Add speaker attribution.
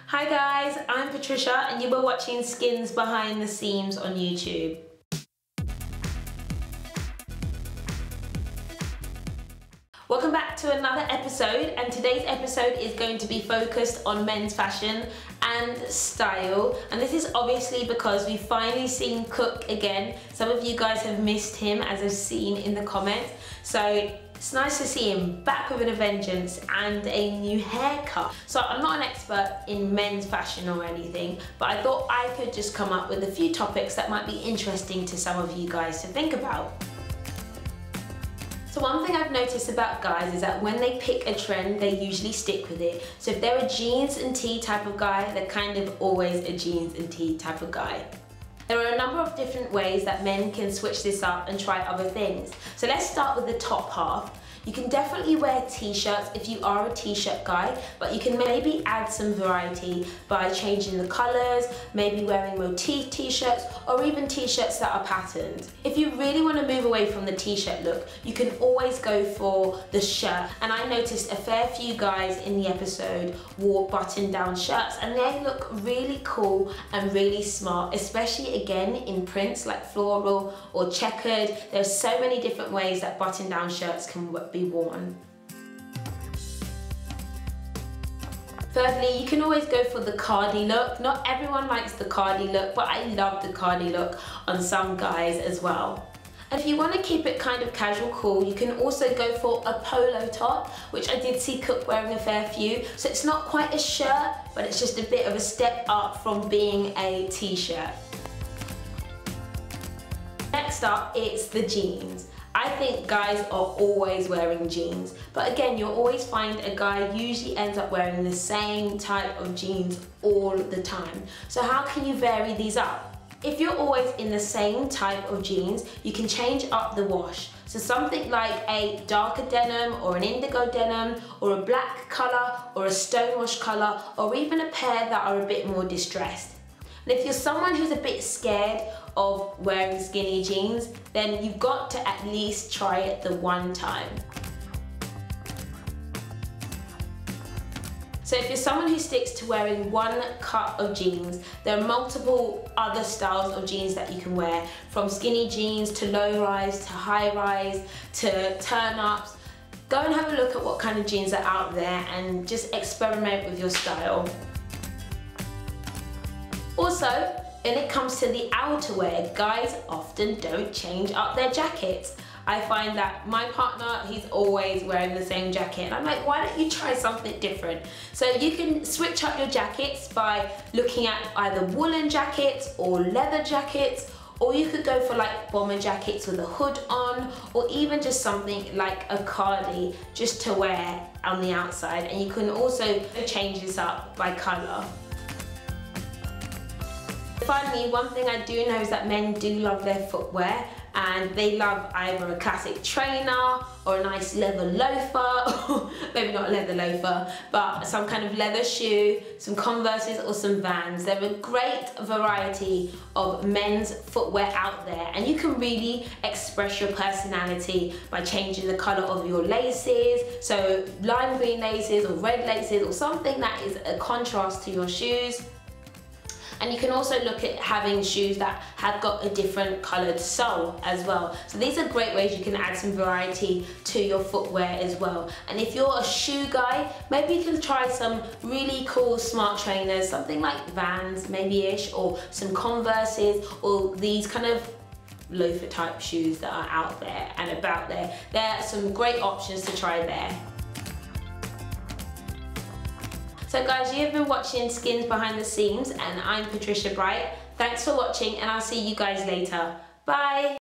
Speaker 1: Hi guys, I'm Patricia and you were watching Skins Behind the Seams on YouTube. Welcome back to another episode, and today's episode is going to be focused on men's fashion and style, and this is obviously because we've finally seen Cook again. Some of you guys have missed him, as I've seen in the comments, so it's nice to see him back with a vengeance and a new haircut. So I'm not an expert in men's fashion or anything, but I thought I could just come up with a few topics that might be interesting to some of you guys to think about. So one thing I've noticed about guys is that when they pick a trend, they usually stick with it. So if they're a jeans and tee type of guy, they're kind of always a jeans and tee type of guy. There are a number of different ways that men can switch this up and try other things. So let's start with the top half. You can definitely wear t-shirts if you are a t-shirt guy, but you can maybe add some variety by changing the colors, maybe wearing motif t-shirts, or even t-shirts that are patterned. If you really want to move away from the t-shirt look, you can always go for the shirt. And I noticed a fair few guys in the episode wore button-down shirts, and they look really cool and really smart, especially again in prints like floral or checkered. There's so many different ways that button-down shirts can be worn. Thirdly, you can always go for the cardi look. Not everyone likes the cardi look, but I love the cardi look on some guys as well. And if you want to keep it kind of casual cool, you can also go for a polo top, which I did see Cook wearing a fair few. So it's not quite a shirt, but it's just a bit of a step up from being a t-shirt. Next up, it's the jeans. I think guys are always wearing jeans, but again, you'll always find a guy usually ends up wearing the same type of jeans all the time. So how can you vary these up? If you're always in the same type of jeans, you can change up the wash. So something like a darker denim or an indigo denim or a black color or a stonewash color, or even a pair that are a bit more distressed. And if you're someone who's a bit scared of wearing skinny jeans, then you've got to at least try it the one time. So if you're someone who sticks to wearing one cut of jeans, there are multiple other styles of jeans that you can wear, from skinny jeans to low rise to high rise to turn ups. Go and have a look at what kind of jeans are out there and just experiment with your style. Also, when it comes to the outerwear, guys often don't change up their jackets. I find that my partner, he's always wearing the same jacket, and I'm like, why don't you try something different? So you can switch up your jackets by looking at either woolen jackets or leather jackets, or you could go for like bomber jackets with a hood on, or even just something like a cardi just to wear on the outside. And you can also change this up by color. Finally, one thing I do know is that men do love their footwear, and they love either a classic trainer or a nice leather loafer, maybe not a leather loafer, but some kind of leather shoe, some Converses or some Vans. There are a great variety of men's footwear out there, and you can really express your personality by changing the color of your laces, so lime green laces or red laces or something that is a contrast to your shoes. And you can also look at having shoes that have got a different coloured sole as well. So these are great ways you can add some variety to your footwear as well. And if you're a shoe guy, maybe you can try some really cool smart trainers, something like Vans maybe-ish, or some Converses, or these kind of loafer type shoes that are out there and about there. There are some great options to try there. So guys, you have been watching Skins Behind the Seams, and I'm Patricia Bright. Thanks for watching, and I'll see you guys later. Bye!